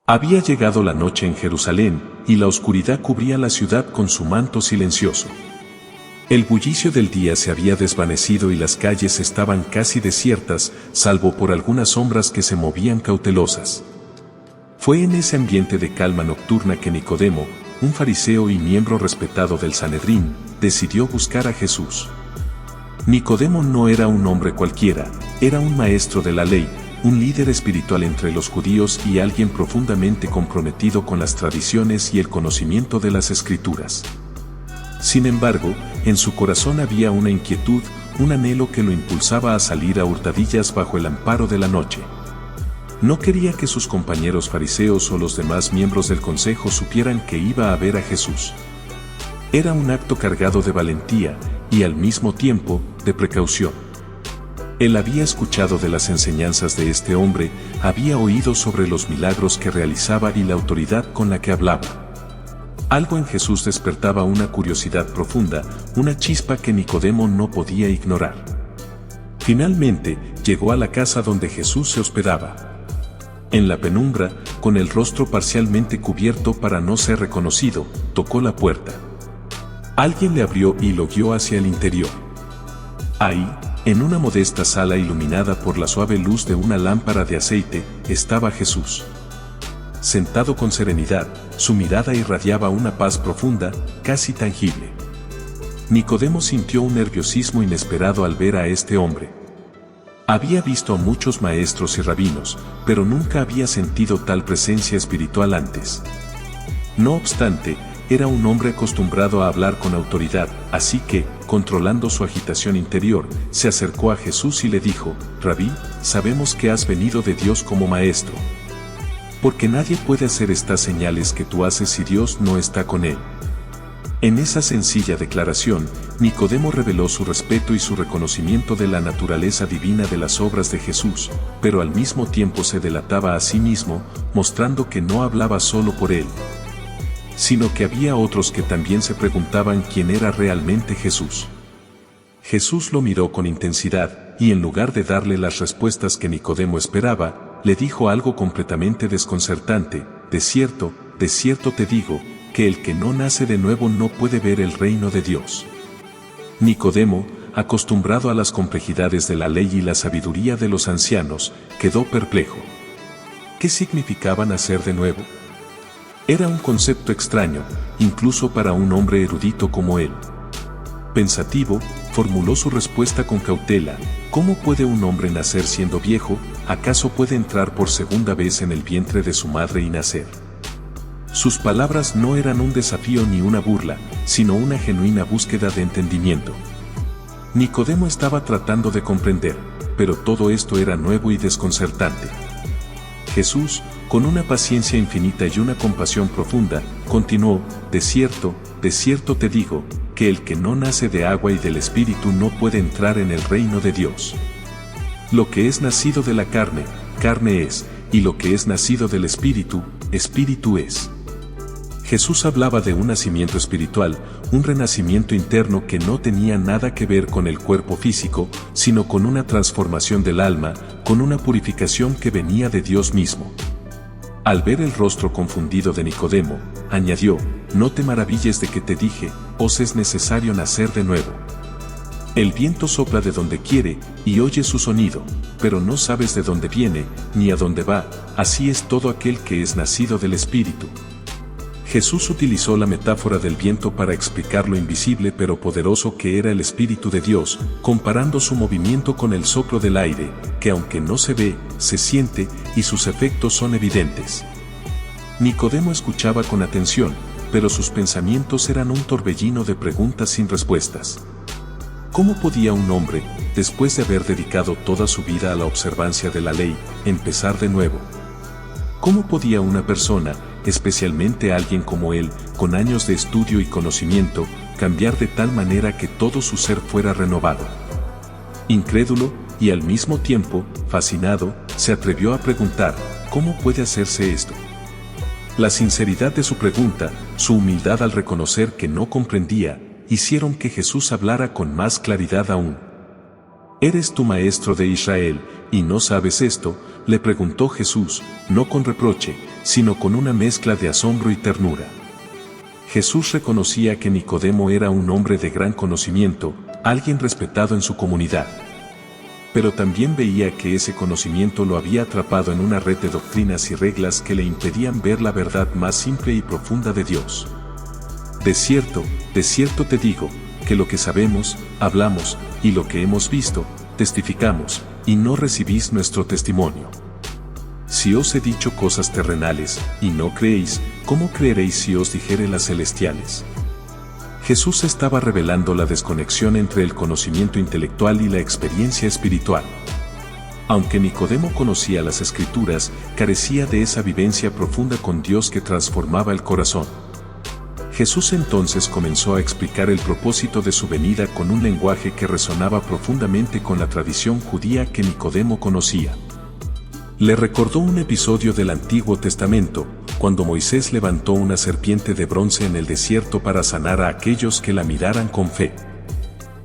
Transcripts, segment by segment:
Había llegado la noche en Jerusalén, y la oscuridad cubría la ciudad con su manto silencioso. El bullicio del día se había desvanecido y las calles estaban casi desiertas, salvo por algunas sombras que se movían cautelosas. Fue en ese ambiente de calma nocturna que Nicodemo, un fariseo y miembro respetado del Sanedrín, decidió buscar a Jesús. Nicodemo no era un hombre cualquiera, era un maestro de la ley, un líder espiritual entre los judíos y alguien profundamente comprometido con las tradiciones y el conocimiento de las Escrituras. Sin embargo, en su corazón había una inquietud, un anhelo que lo impulsaba a salir a hurtadillas bajo el amparo de la noche. No quería que sus compañeros fariseos o los demás miembros del consejo supieran que iba a ver a Jesús. Era un acto cargado de valentía y al mismo tiempo de precaución. Él había escuchado de las enseñanzas de este hombre, había oído sobre los milagros que realizaba y la autoridad con la que hablaba. Algo en Jesús despertaba una curiosidad profunda, una chispa que Nicodemo no podía ignorar. Finalmente, llegó a la casa donde Jesús se hospedaba. En la penumbra, con el rostro parcialmente cubierto para no ser reconocido, tocó la puerta. Alguien le abrió y lo guió hacia el interior. Ahí, en una modesta sala iluminada por la suave luz de una lámpara de aceite, estaba Jesús. Sentado con serenidad, su mirada irradiaba una paz profunda, casi tangible. Nicodemo sintió un nerviosismo inesperado al ver a este hombre. Había visto a muchos maestros y rabinos, pero nunca había sentido tal presencia espiritual antes. No obstante, era un hombre acostumbrado a hablar con autoridad, así que, controlando su agitación interior, se acercó a Jesús y le dijo: «Rabí, sabemos que has venido de Dios como maestro. Porque nadie puede hacer estas señales que tú haces si Dios no está con él». En esa sencilla declaración, Nicodemo reveló su respeto y su reconocimiento de la naturaleza divina de las obras de Jesús, pero al mismo tiempo se delataba a sí mismo, mostrando que no hablaba solo por él, sino que había otros que también se preguntaban quién era realmente Jesús. Jesús lo miró con intensidad, y en lugar de darle las respuestas que Nicodemo esperaba, le dijo algo completamente desconcertante: de cierto te digo, que el que no nace de nuevo no puede ver el reino de Dios. Nicodemo, acostumbrado a las complejidades de la ley y la sabiduría de los ancianos, quedó perplejo. ¿Qué significaba nacer de nuevo? Era un concepto extraño, incluso para un hombre erudito como él. Pensativo, formuló su respuesta con cautela: ¿cómo puede un hombre nacer siendo viejo? ¿Acaso puede entrar por segunda vez en el vientre de su madre y nacer? Sus palabras no eran un desafío ni una burla, sino una genuina búsqueda de entendimiento. Nicodemo estaba tratando de comprender, pero todo esto era nuevo y desconcertante. Jesús, con una paciencia infinita y una compasión profunda, continuó: de cierto te digo, que el que no nace de agua y del Espíritu no puede entrar en el reino de Dios. Lo que es nacido de la carne, carne es, y lo que es nacido del Espíritu, Espíritu es. Jesús hablaba de un nacimiento espiritual, un renacimiento interno que no tenía nada que ver con el cuerpo físico, sino con una transformación del alma, con una purificación que venía de Dios mismo. Al ver el rostro confundido de Nicodemo, añadió: no te maravilles de que te dije, os es necesario nacer de nuevo. El viento sopla de donde quiere, y oye su sonido, pero no sabes de dónde viene, ni a dónde va, así es todo aquel que es nacido del Espíritu. Jesús utilizó la metáfora del viento para explicar lo invisible pero poderoso que era el Espíritu de Dios, comparando su movimiento con el soplo del aire, que aunque no se ve, se siente, y sus efectos son evidentes. Nicodemo escuchaba con atención, pero sus pensamientos eran un torbellino de preguntas sin respuestas. ¿Cómo podía un hombre, después de haber dedicado toda su vida a la observancia de la ley, empezar de nuevo? ¿Cómo podía una persona, especialmente alguien como él, con años de estudio y conocimiento, cambiar de tal manera que todo su ser fuera renovado? Incrédulo, y al mismo tiempo, fascinado, se atrevió a preguntar: ¿cómo puede hacerse esto? La sinceridad de su pregunta, su humildad al reconocer que no comprendía, hicieron que Jesús hablara con más claridad aún. ¿Eres tú maestro de Israel, y no sabes esto?, le preguntó Jesús, no con reproche, sino con una mezcla de asombro y ternura. Jesús reconocía que Nicodemo era un hombre de gran conocimiento, alguien respetado en su comunidad. Pero también veía que ese conocimiento lo había atrapado en una red de doctrinas y reglas que le impedían ver la verdad más simple y profunda de Dios. De cierto te digo, que lo que sabemos, hablamos, y lo que hemos visto, testificamos, y no recibís nuestro testimonio. Si os he dicho cosas terrenales, y no creéis, ¿cómo creeréis si os dijere las celestiales? Jesús estaba revelando la desconexión entre el conocimiento intelectual y la experiencia espiritual. Aunque Nicodemo conocía las Escrituras, carecía de esa vivencia profunda con Dios que transformaba el corazón. Jesús entonces comenzó a explicar el propósito de su venida con un lenguaje que resonaba profundamente con la tradición judía que Nicodemo conocía. Le recordó un episodio del Antiguo Testamento, cuando Moisés levantó una serpiente de bronce en el desierto para sanar a aquellos que la miraran con fe.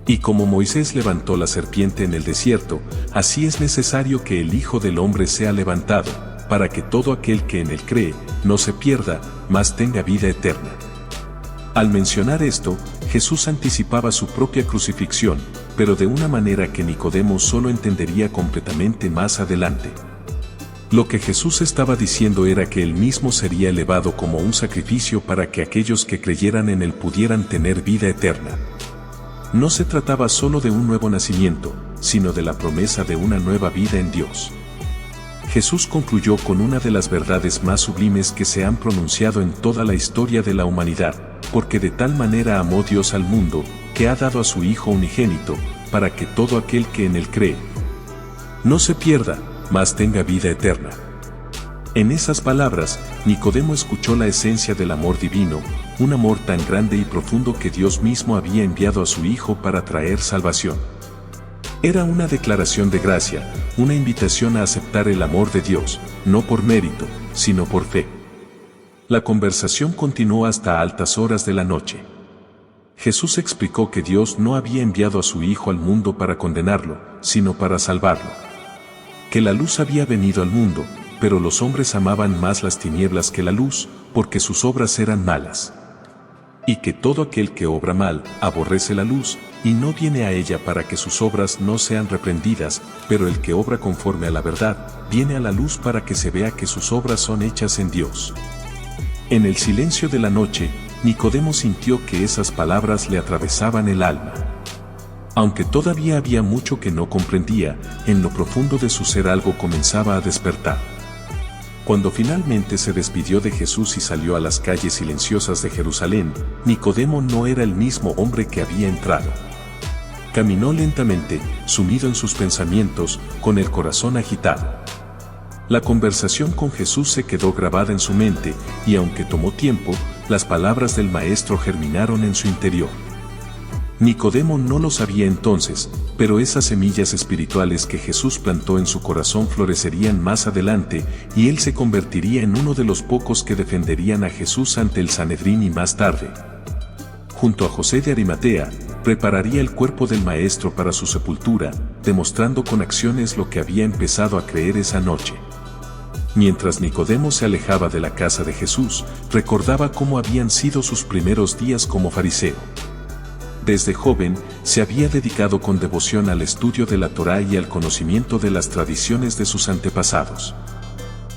Y como Moisés levantó la serpiente en el desierto, así es necesario que el Hijo del Hombre sea levantado, para que todo aquel que en él cree, no se pierda, mas tenga vida eterna. Al mencionar esto, Jesús anticipaba su propia crucifixión, pero de una manera que Nicodemo solo entendería completamente más adelante. Lo que Jesús estaba diciendo era que él mismo sería elevado como un sacrificio para que aquellos que creyeran en él pudieran tener vida eterna. No se trataba solo de un nuevo nacimiento, sino de la promesa de una nueva vida en Dios. Jesús concluyó con una de las verdades más sublimes que se han pronunciado en toda la historia de la humanidad, porque de tal manera amó Dios al mundo, que ha dado a su Hijo unigénito, para que todo aquel que en él cree no se pierda, mas tenga vida eterna. En esas palabras, Nicodemo escuchó la esencia del amor divino, un amor tan grande y profundo que Dios mismo había enviado a su Hijo para traer salvación. Era una declaración de gracia, una invitación a aceptar el amor de Dios, no por mérito, sino por fe. La conversación continuó hasta altas horas de la noche. Jesús explicó que Dios no había enviado a su Hijo al mundo para condenarlo, sino para salvarlo. Que la luz había venido al mundo, pero los hombres amaban más las tinieblas que la luz, porque sus obras eran malas. Y que todo aquel que obra mal, aborrece la luz, y no viene a ella para que sus obras no sean reprendidas, pero el que obra conforme a la verdad, viene a la luz para que se vea que sus obras son hechas en Dios. En el silencio de la noche, Nicodemo sintió que esas palabras le atravesaban el alma. Aunque todavía había mucho que no comprendía, en lo profundo de su ser algo comenzaba a despertar. Cuando finalmente se despidió de Jesús y salió a las calles silenciosas de Jerusalén, Nicodemo no era el mismo hombre que había entrado. Caminó lentamente, sumido en sus pensamientos, con el corazón agitado. La conversación con Jesús se quedó grabada en su mente, y aunque tomó tiempo, las palabras del Maestro germinaron en su interior. Nicodemo no lo sabía entonces, pero esas semillas espirituales que Jesús plantó en su corazón florecerían más adelante, y él se convertiría en uno de los pocos que defenderían a Jesús ante el Sanedrín y más tarde. Junto a José de Arimatea, prepararía el cuerpo del Maestro para su sepultura, demostrando con acciones lo que había empezado a creer esa noche. Mientras Nicodemo se alejaba de la casa de Jesús, recordaba cómo habían sido sus primeros días como fariseo. Desde joven, se había dedicado con devoción al estudio de la Torá y al conocimiento de las tradiciones de sus antepasados.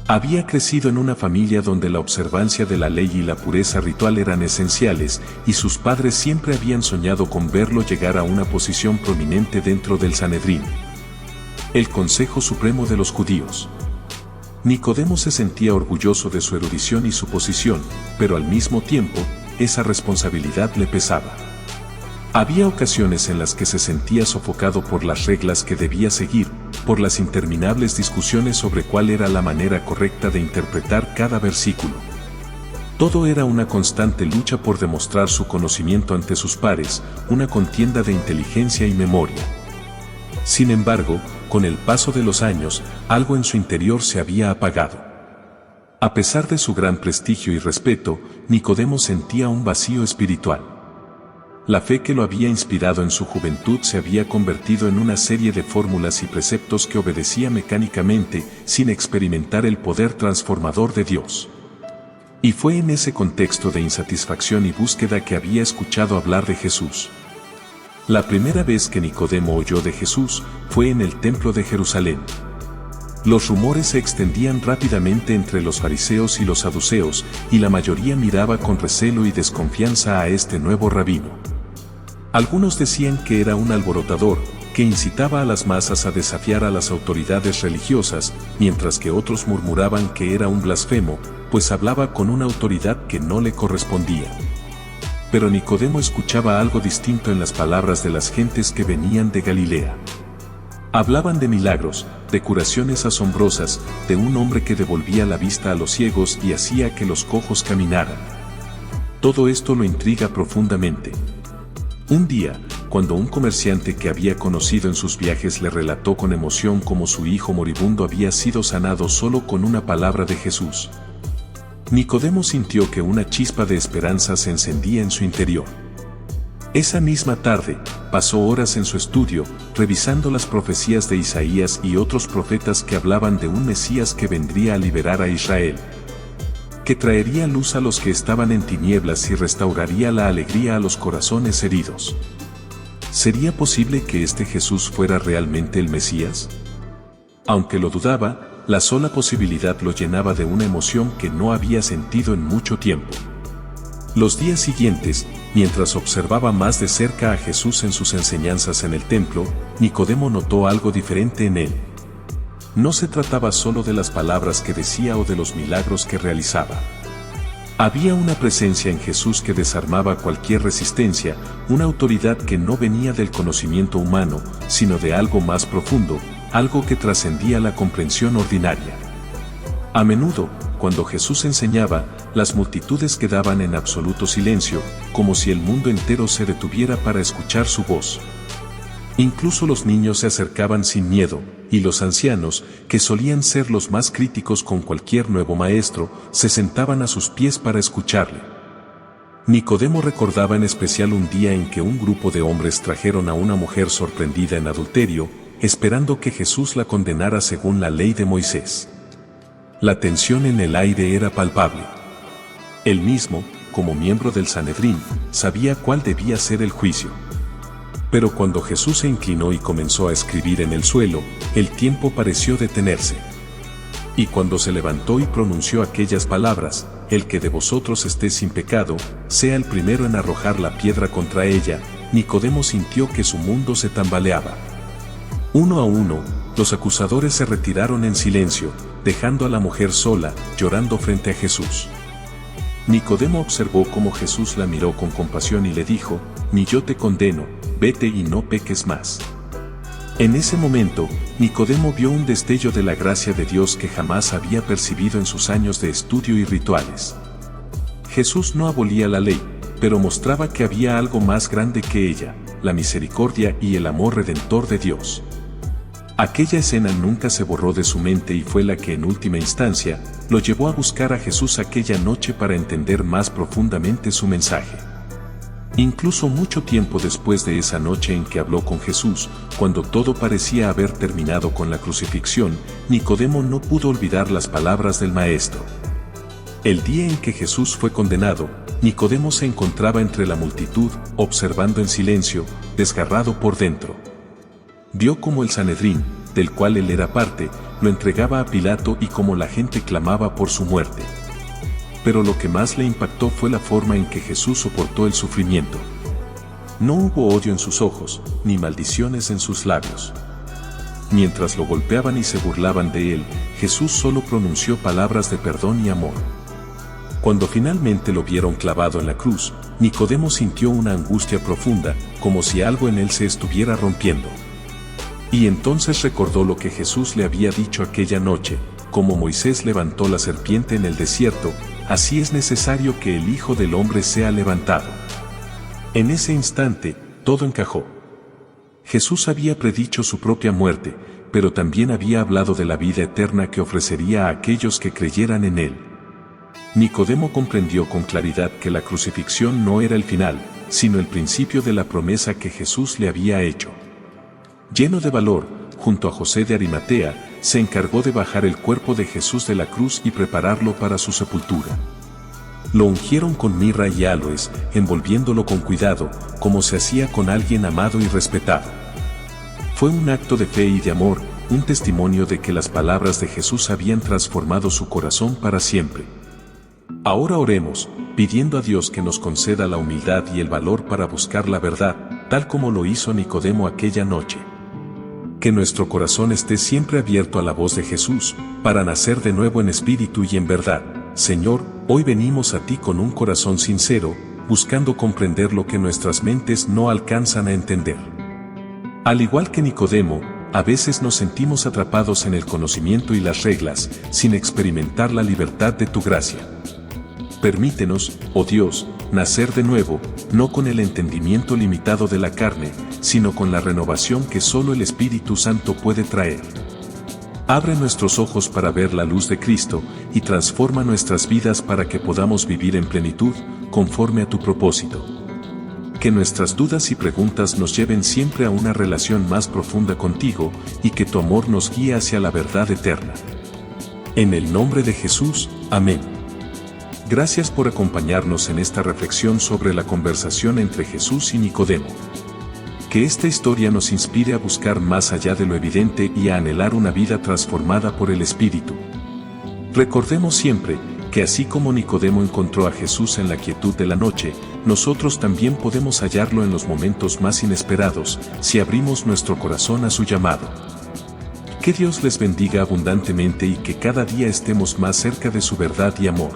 Había crecido en una familia donde la observancia de la ley y la pureza ritual eran esenciales, y sus padres siempre habían soñado con verlo llegar a una posición prominente dentro del Sanedrín, el Consejo Supremo de los Judíos. Nicodemo se sentía orgulloso de su erudición y su posición, pero al mismo tiempo, esa responsabilidad le pesaba. Había ocasiones en las que se sentía sofocado por las reglas que debía seguir, por las interminables discusiones sobre cuál era la manera correcta de interpretar cada versículo. Todo era una constante lucha por demostrar su conocimiento ante sus pares, una contienda de inteligencia y memoria. Sin embargo, con el paso de los años, algo en su interior se había apagado. A pesar de su gran prestigio y respeto, Nicodemo sentía un vacío espiritual. La fe que lo había inspirado en su juventud se había convertido en una serie de fórmulas y preceptos que obedecía mecánicamente, sin experimentar el poder transformador de Dios. Y fue en ese contexto de insatisfacción y búsqueda que había escuchado hablar de Jesús. La primera vez que Nicodemo oyó de Jesús fue en el templo de Jerusalén. Los rumores se extendían rápidamente entre los fariseos y los saduceos, y la mayoría miraba con recelo y desconfianza a este nuevo rabino. Algunos decían que era un alborotador, que incitaba a las masas a desafiar a las autoridades religiosas, mientras que otros murmuraban que era un blasfemo, pues hablaba con una autoridad que no le correspondía. Pero Nicodemo escuchaba algo distinto en las palabras de las gentes que venían de Galilea. Hablaban de milagros, de curaciones asombrosas, de un hombre que devolvía la vista a los ciegos y hacía que los cojos caminaran. Todo esto lo intriga profundamente. Un día, cuando un comerciante que había conocido en sus viajes le relató con emoción cómo su hijo moribundo había sido sanado solo con una palabra de Jesús, Nicodemo sintió que una chispa de esperanza se encendía en su interior. Esa misma tarde, pasó horas en su estudio, revisando las profecías de Isaías y otros profetas que hablaban de un Mesías que vendría a liberar a Israel, que traería luz a los que estaban en tinieblas y restauraría la alegría a los corazones heridos. ¿Sería posible que este Jesús fuera realmente el Mesías? Aunque lo dudaba, la sola posibilidad lo llenaba de una emoción que no había sentido en mucho tiempo. Los días siguientes, mientras observaba más de cerca a Jesús en sus enseñanzas en el templo, Nicodemo notó algo diferente en él. No se trataba solo de las palabras que decía o de los milagros que realizaba. Había una presencia en Jesús que desarmaba cualquier resistencia, una autoridad que no venía del conocimiento humano, sino de algo más profundo, algo que trascendía la comprensión ordinaria. A menudo, cuando Jesús enseñaba, las multitudes quedaban en absoluto silencio, como si el mundo entero se detuviera para escuchar su voz. Incluso los niños se acercaban sin miedo, y los ancianos, que solían ser los más críticos con cualquier nuevo maestro, se sentaban a sus pies para escucharle. Nicodemo recordaba en especial un día en que un grupo de hombres trajeron a una mujer sorprendida en adulterio, esperando que Jesús la condenara según la ley de Moisés. La tensión en el aire era palpable. Él mismo, como miembro del Sanedrín, sabía cuál debía ser el juicio. Pero cuando Jesús se inclinó y comenzó a escribir en el suelo, el tiempo pareció detenerse. Y cuando se levantó y pronunció aquellas palabras, el que de vosotros esté sin pecado, sea el primero en arrojar la piedra contra ella, Nicodemo sintió que su mundo se tambaleaba. Uno a uno, los acusadores se retiraron en silencio, dejando a la mujer sola, llorando frente a Jesús. Nicodemo observó cómo Jesús la miró con compasión y le dijo: «Ni yo te condeno, vete y no peques más». En ese momento, Nicodemo vio un destello de la gracia de Dios que jamás había percibido en sus años de estudio y rituales. Jesús no abolía la ley, pero mostraba que había algo más grande que ella, la misericordia y el amor redentor de Dios. Aquella escena nunca se borró de su mente y fue la que en última instancia lo llevó a buscar a Jesús aquella noche para entender más profundamente su mensaje. Incluso mucho tiempo después de esa noche en que habló con Jesús, cuando todo parecía haber terminado con la crucifixión, Nicodemo no pudo olvidar las palabras del Maestro. El día en que Jesús fue condenado, Nicodemo se encontraba entre la multitud, observando en silencio, desgarrado por dentro. Vio cómo el Sanedrín, del cual él era parte, lo entregaba a Pilato y cómo la gente clamaba por su muerte. Pero lo que más le impactó fue la forma en que Jesús soportó el sufrimiento. No hubo odio en sus ojos, ni maldiciones en sus labios. Mientras lo golpeaban y se burlaban de él, Jesús solo pronunció palabras de perdón y amor. Cuando finalmente lo vieron clavado en la cruz, Nicodemo sintió una angustia profunda, como si algo en él se estuviera rompiendo. Y entonces recordó lo que Jesús le había dicho aquella noche: como Moisés levantó la serpiente en el desierto, así es necesario que el Hijo del Hombre sea levantado. En ese instante, todo encajó. Jesús había predicho su propia muerte, pero también había hablado de la vida eterna que ofrecería a aquellos que creyeran en él. Nicodemo comprendió con claridad que la crucifixión no era el final, sino el principio de la promesa que Jesús le había hecho. Lleno de valor, junto a José de Arimatea, se encargó de bajar el cuerpo de Jesús de la cruz y prepararlo para su sepultura. Lo ungieron con mirra y aloes, envolviéndolo con cuidado, como se hacía con alguien amado y respetado. Fue un acto de fe y de amor, un testimonio de que las palabras de Jesús habían transformado su corazón para siempre. Ahora oremos, pidiendo a Dios que nos conceda la humildad y el valor para buscar la verdad, tal como lo hizo Nicodemo aquella noche. Que nuestro corazón esté siempre abierto a la voz de Jesús, para nacer de nuevo en espíritu y en verdad. Señor, hoy venimos a ti con un corazón sincero, buscando comprender lo que nuestras mentes no alcanzan a entender. Al igual que Nicodemo, a veces nos sentimos atrapados en el conocimiento y las reglas, sin experimentar la libertad de tu gracia. Permítenos, oh Dios, nacer de nuevo, no con el entendimiento limitado de la carne, sino con la renovación que solo el Espíritu Santo puede traer. Abre nuestros ojos para ver la luz de Cristo, y transforma nuestras vidas para que podamos vivir en plenitud, conforme a tu propósito. Que nuestras dudas y preguntas nos lleven siempre a una relación más profunda contigo, y que tu amor nos guíe hacia la verdad eterna. En el nombre de Jesús, amén. Gracias por acompañarnos en esta reflexión sobre la conversación entre Jesús y Nicodemo. Que esta historia nos inspire a buscar más allá de lo evidente y a anhelar una vida transformada por el Espíritu. Recordemos siempre que así como Nicodemo encontró a Jesús en la quietud de la noche, nosotros también podemos hallarlo en los momentos más inesperados, si abrimos nuestro corazón a su llamado. Que Dios les bendiga abundantemente y que cada día estemos más cerca de su verdad y amor.